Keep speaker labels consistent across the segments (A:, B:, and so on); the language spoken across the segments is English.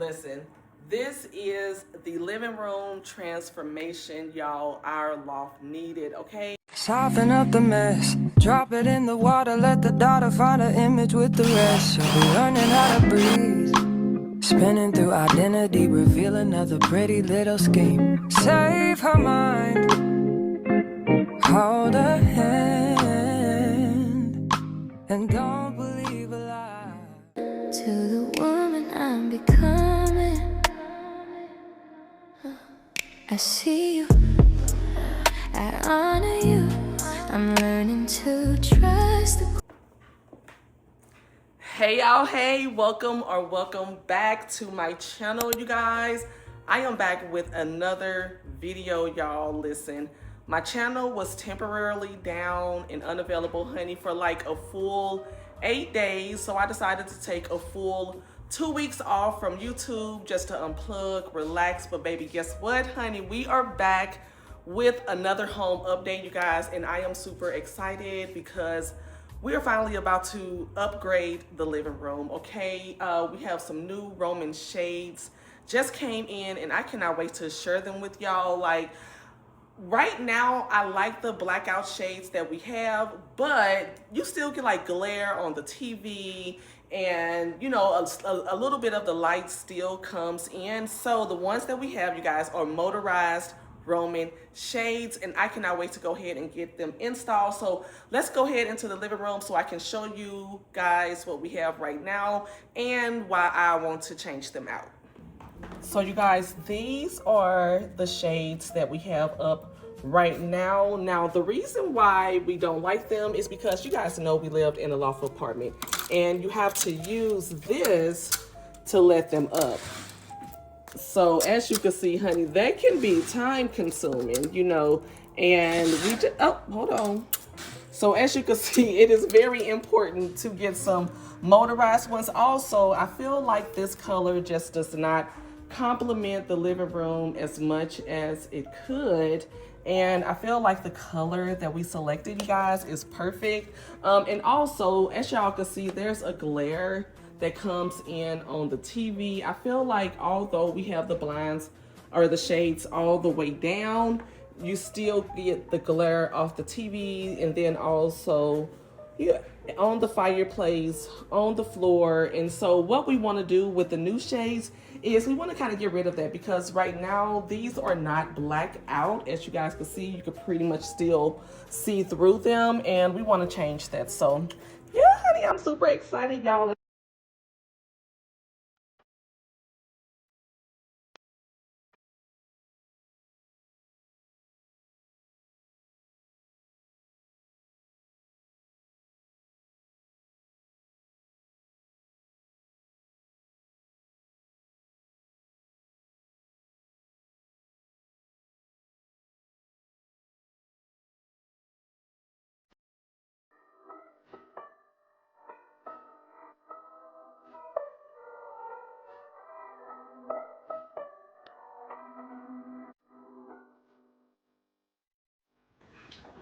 A: Listen, this is the living room transformation, y'all, our loft needed, okay?
B: Soften up the mess, drop it in the water, let the daughter find her image with the rest. She'll be learning how to breathe, spinning through identity, reveal another pretty little scheme. Save her mind, hold her hand, and don't believe a lie.
C: To the woman I'm becoming, I see you, I honor you, I'm learning to trust the...
A: Hey y'all, hey, welcome back to my channel, you guys. I am back with another video, y'all. Listen, my channel was temporarily down and unavailable, honey, for like a full 8 days. So I decided to take a full 2 weeks off from YouTube just to unplug, relax. But baby, guess what, honey? We are back with another home update, you guys. And I am super excited because we are finally about to upgrade the living room, okay? We have some new Roman shades just came in and I cannot wait to share them with y'all. Like, right now, I like the blackout shades that we have, but you still get like glare on the TV and, you know, a little bit of the light still comes in. So the ones that we have, you guys, are motorized Roman shades, and I cannot wait to go ahead and get them installed. So let's go ahead into the living room so I can show you guys what we have right now and why I want to change them out. So you guys, these are the shades that we have up right now. Now, the reason why we don't like them is because you guys know we lived in a loft apartment and you have to use this to let them up. So as you can see, honey, that can be time consuming, you know, and we just, oh, hold on. So as you can see, it is very important to get some motorized ones. Also, I feel like this color just does not complement the living room as much as it could. And I feel like the color that we selected, you guys, is perfect. And also, as y'all can see, there's a glare that comes in on the TV. I feel like although we have the blinds or the shades all the way down, you still get the glare off the TV, and then also on the fireplace, on the floor. And so what we want to do with the new shades is we want to kind of get rid of that, because right now these are not black out. As you guys can see, you can pretty much still see through them, and we want to change that. So yeah, honey, I'm super excited, y'all.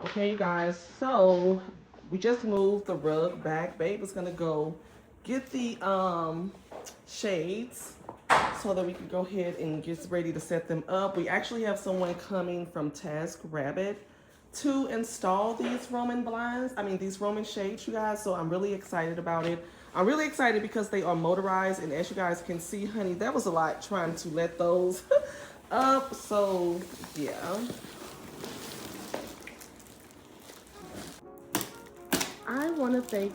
A: Okay, you guys, so we just moved the rug back. Babe is gonna go get the shades so that we can go ahead and get ready to set them up. We actually have someone coming from TaskRabbit to install these Roman blinds. I mean, these Roman shades, you guys. So I'm really excited about it. I'm really excited because they are motorized, and as you guys can see, honey, that was a lot trying to let those up. So yeah. I want to thank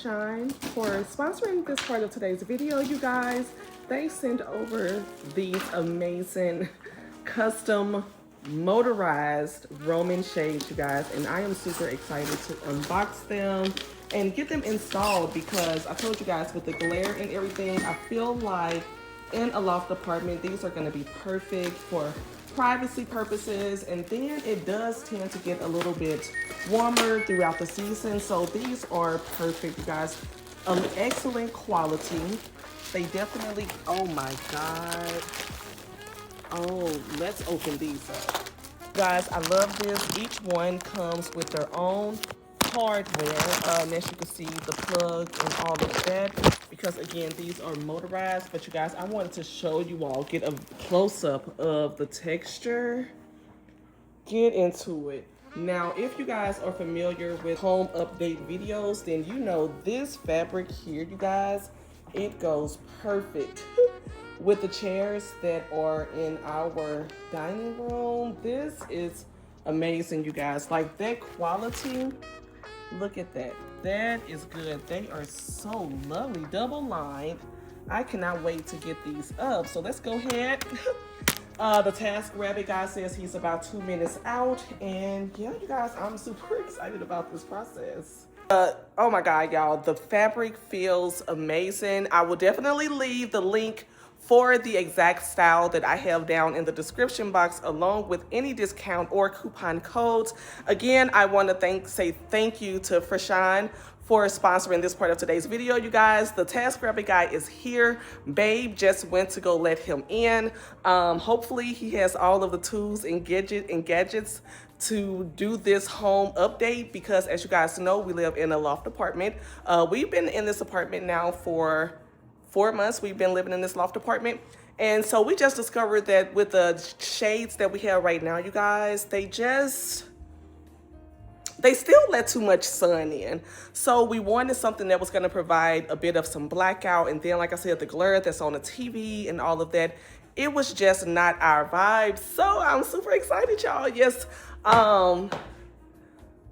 A: Shine for sponsoring this part of today's video, you guys. They sent over these amazing custom motorized Roman shades, you guys, and I am super excited to unbox them and get them installed, because I told you guys with the glare and everything, I feel like in a loft apartment these are going to be perfect for privacy purposes, and then it does tend to get a little bit warmer throughout the season. So these are perfect, you guys. Excellent quality. They definitely, oh my god. Oh, let's open these up. Guys, I love this. Each one comes with their own hardware. As you can see, the plug and all of that. because again, these are motorized. But you guys, I wanted to show you all, get a close-up of the texture. Get into it. Now, if you guys are familiar with home update videos, then you know this fabric here, you guys, it goes perfect with the chairs that are in our dining room. This is amazing, you guys. Like, that quality, look at that. That is good. They are so lovely, double lined. I cannot wait to get these up. So let's go ahead. The task rabbit guy says he's about 2 minutes out, and yeah, you guys, I'm super excited about this process. Oh my god, y'all, the fabric feels amazing. I will definitely leave the link for the exact style that I have down in the description box, along with any discount or coupon codes. Again, I want to say thank you to Frashan for sponsoring this part of today's video, you guys. The task rabbit guy is here. Babe just went to go let him in. Hopefully he has all of the tools and gadgets to do this home update, because as you guys know, we live in a loft apartment. We've been in this apartment now for 4 months. We've been living in this loft apartment. And so we just discovered that with the shades that we have right now, you guys, they still let too much sun in. So we wanted something that was going to provide a bit of some blackout. And then, like I said, the glare that's on the TV and all of that, it was just not our vibe. So I'm super excited, y'all. Yes.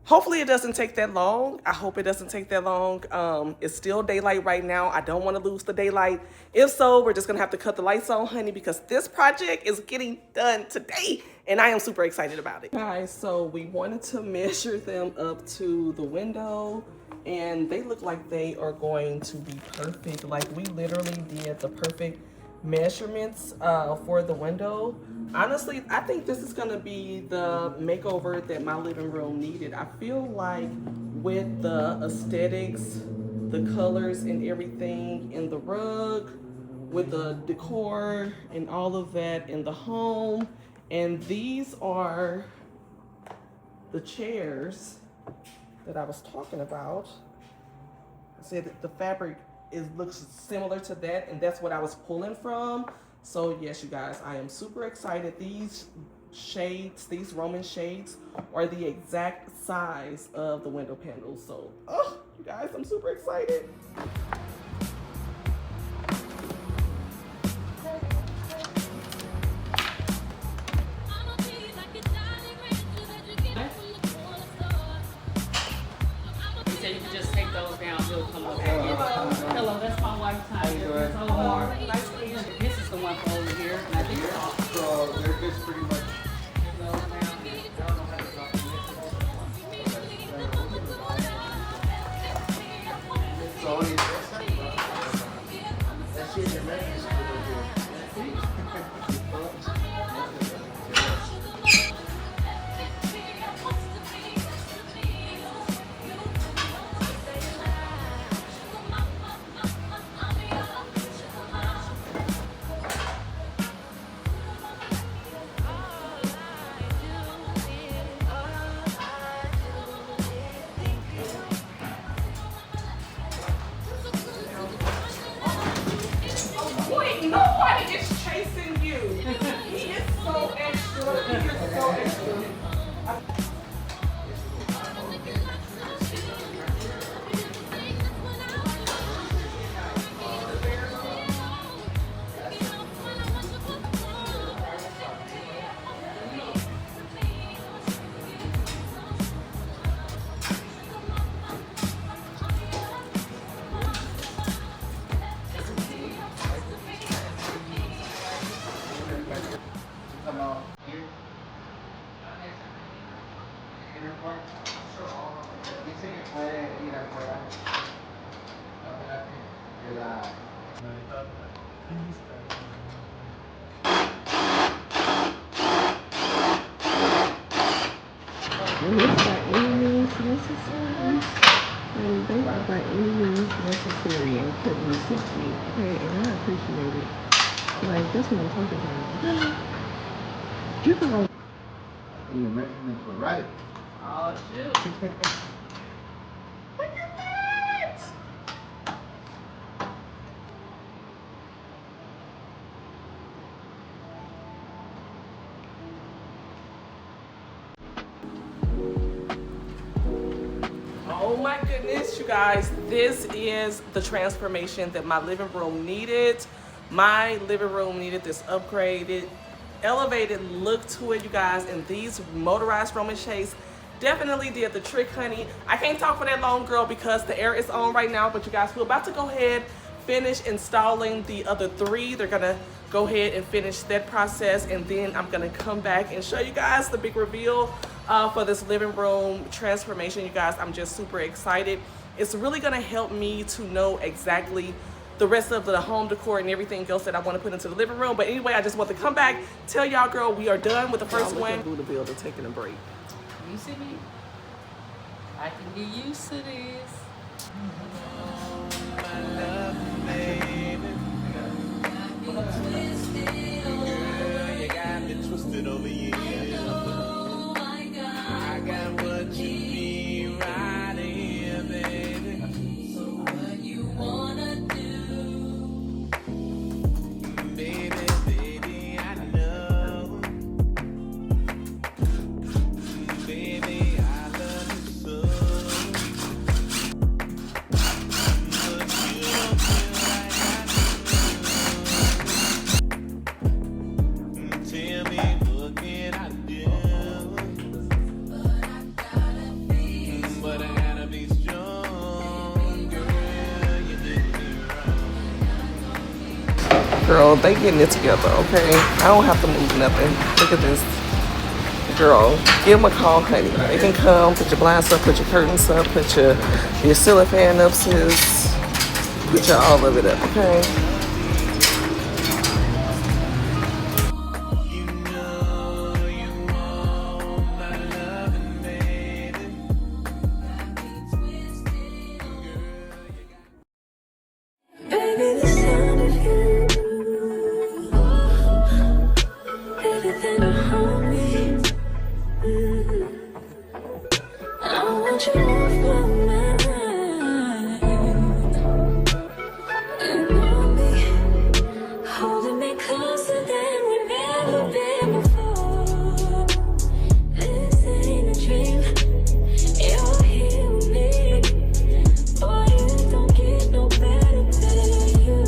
A: Hopefully it doesn't take that long. I hope it doesn't take that long. It's still daylight right now. I don't want to lose the daylight. If so, we're just going to have to cut the lights on, honey, because this project is getting done today, and I am super excited about it. Guys, so we wanted to measure them up to the window, and they look like they are going to be perfect. Like, we literally did the perfect measurements for the window. Honestly, I think this is gonna be the makeover that my living room needed. I feel like with the aesthetics, the colors and everything in the rug, with the decor and all of that in the home, and these are the chairs that I was talking about. I said that the fabric looks similar to that, and that's what I was pulling from. So yes, you guys, I am super excited. These shades, these Roman shades, are the exact size of the window panels. So, oh, you guys, I'm super excited.
D: Hello, that's my wife, Tonya. Hello, nice to meet you. This is the one for over here. And I think
E: so they're just pretty much. So only that shit in there.
A: Nobody is chasing you. He is so extra. He is so extra.
F: And it's by any means necessary. And they are by any means necessary and couldn't assist me. Okay, and I appreciate it. Like, that's what I'm talking about. You can go.
E: The measurements were right.
D: oh, shoot.
A: Look at that! Oh my goodness, you guys, this is the transformation that my living room needed. My living room needed this upgraded, elevated look to it, you guys, and these motorized Roman shades definitely did the trick, honey. I can't talk for that long, girl, because the air is on right now, but you guys, we're about to go ahead, finish installing the other three. They're gonna go ahead and finish that process, and then I'm gonna come back and show you guys the big reveal for this living room transformation. You guys, I'm just super excited. It's really gonna help me to know exactly the rest of the home decor and everything else that I want to put into the living room. But anyway, I just want to come back, tell y'all, girl, we are done with the first one. Buddha Builder taking a break.
D: You see me? I can get used to this.
G: You got me twisted over you. I got what you need right here, baby. So what you wanna do? Baby, baby, I know. Baby, I love you so. But you don't feel like I do. Tell me, what can I do? But I gotta be strong, girl. You did me wrong.
A: Girl, they getting it together, okay? I don't have to move nothing. Look at this. Girl, give them a call, honey. They can come, put your blinds up, put your curtains up, put your ceiling fan up, sis. Put your all of it up, okay?
G: You know you want my loving, baby.
C: Baby, the sound of you, everything around me. I want you off my mind, and on me, holding me closer than we've ever been before. This ain't a dream, you're here with me. Boy, you don't get no better than you.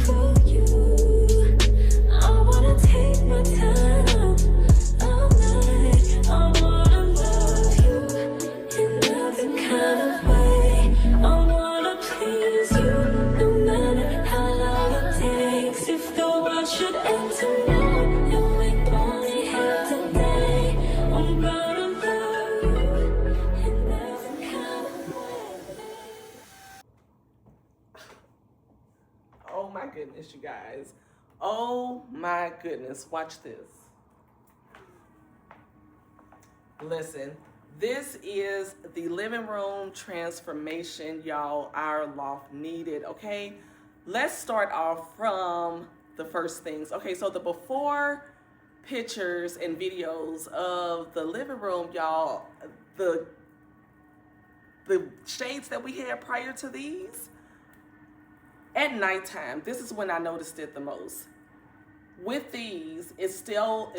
C: For you, I wanna take my time all night. I wanna love you in every kind of way. I wanna please you, no matter how long it takes. If the world should end tomorrow and we only have today, I'm gonna love you in every kind of way.
A: Oh my goodness, you guys. Oh my goodness, watch this. Listen, this is the living room transformation, y'all, our loft needed, okay? Let's start off from the first things. Okay, so the before pictures and videos of the living room, y'all, the shades that we had prior to these, at nighttime, this is when I noticed it the most. With these, it still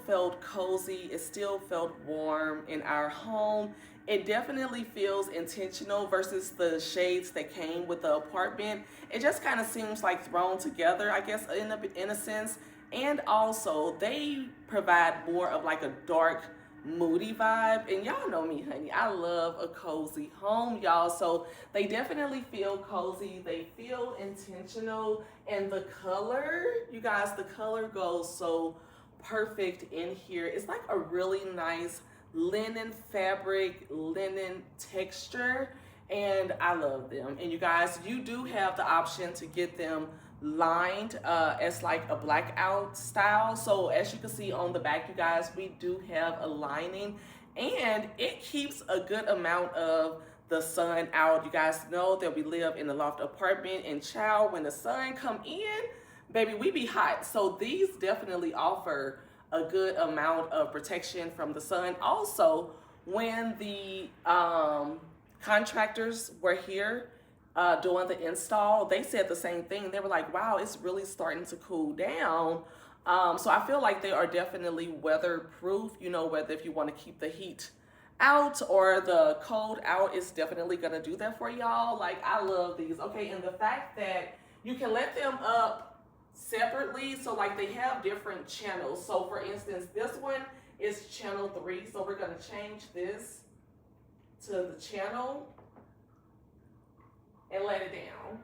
A: felt cozy, it still felt warm in our home. It definitely feels intentional versus the shades that came with the apartment. It just kind of seems like thrown together, I guess, in a sense. And also, they provide more of like a dark, moody vibe. And y'all know me, honey, I love a cozy home, y'all. So they definitely feel cozy, they feel intentional, and the color, you guys, the color goes so perfect in here. It's like a really nice linen fabric, linen texture, and I love them. And you guys, you do have the option to get them lined as like a blackout style. So as you can see on the back, you guys, we do have a lining, and it keeps a good amount of the sun out. You guys know that we live in a loft apartment, and child, when the sun come in, baby, we be hot. So these definitely offer a good amount of protection from the sun. Also, when the contractors were here doing the install, they said the same thing. They were like, wow, it's really starting to cool down. So I feel like they are definitely weatherproof, you know, whether if you want to keep the heat out or the cold out is definitely gonna do that for y'all. Like, I love these. Okay, and the fact that you can let them up separately, so like they have different channels. So for instance, this one is channel 3, so we're gonna change this to the channel and let it down.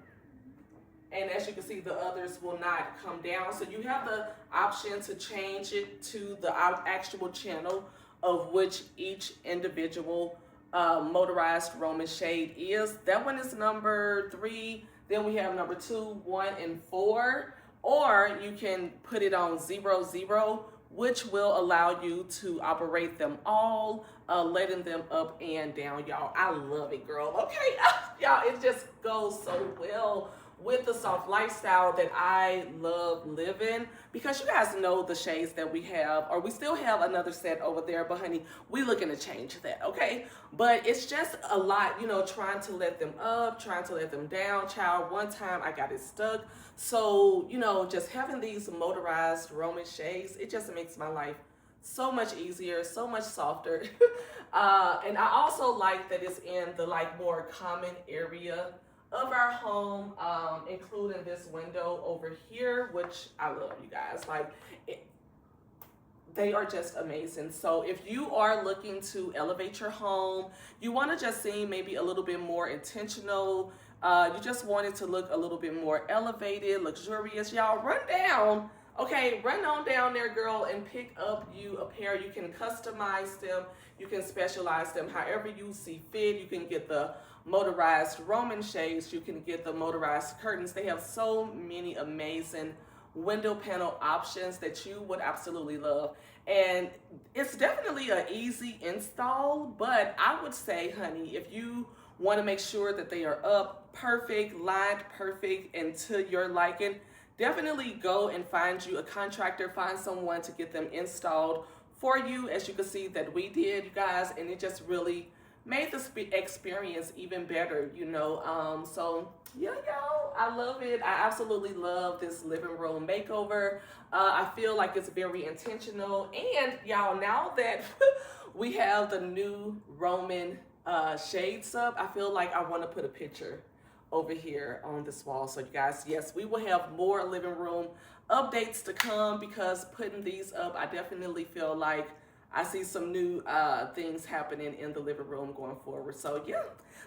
A: And as you can see, the others will not come down. So you have the option to change it to the actual channel of which each individual motorized Roman shade is. That one is number 3. Then we have number 2, 1, and 4. Or you can put it on 0, 0, which will allow you to operate them all, letting them up and down, y'all. I love it, girl. Okay, y'all, it just goes so well with the soft lifestyle that I love living, because you guys know the shades that we have, or we still have another set over there, but honey, we looking to change that, okay? But it's just a lot, you know, trying to let them up, trying to let them down. Child, one time I got it stuck. So, you know, just having these motorized Roman shades, it just makes my life so much easier, so much softer. And I also like that it's in the like more common area of our home, including this window over here, which I love, you guys. Like, they are just amazing. So if you are looking to elevate your home, you want to just seem maybe a little bit more intentional, you just want it to look a little bit more elevated, luxurious, y'all, run down. Okay, run on down there, girl, and pick up you a pair. You can customize them. You can specialize them however you see fit. You can get the motorized Roman shades. You can get the motorized curtains. They have so many amazing window panel options that you would absolutely love. And it's definitely an easy install, but I would say, honey, if you want to make sure that they are up perfect, lined perfect, and to your liking, definitely go and find you a contractor, find someone to get them installed for you, as you can see that we did, you guys, and it just really made the experience even better, you know. So yeah, y'all, I love it. I absolutely love this living room makeover. I feel like it's very intentional, and y'all, now that we have the new Roman shades up, I feel like I want to put a picture over here on this wall. So you guys, yes, we will have more living room updates to come, because putting these up, I definitely feel like I see some new things happening in the living room going forward. So yeah,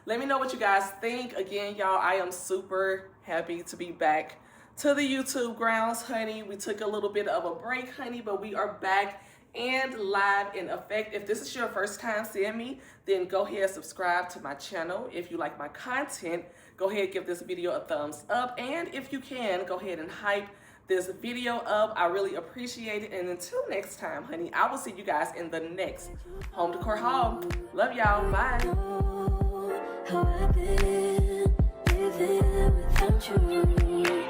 A: let me know what you guys think. Again, y'all, I am super happy to be back to the YouTube grounds, honey. We took a little bit of a break, honey, but we are back and live in effect. If this is your first time seeing me, then go ahead and subscribe to my channel. If you like my content, go ahead and give this video a thumbs up. And if you can, go ahead and hype this video up. I really appreciate it. And until next time, honey, I will see you guys in the next home decor haul. Love y'all. Bye.
C: How I've been living without you.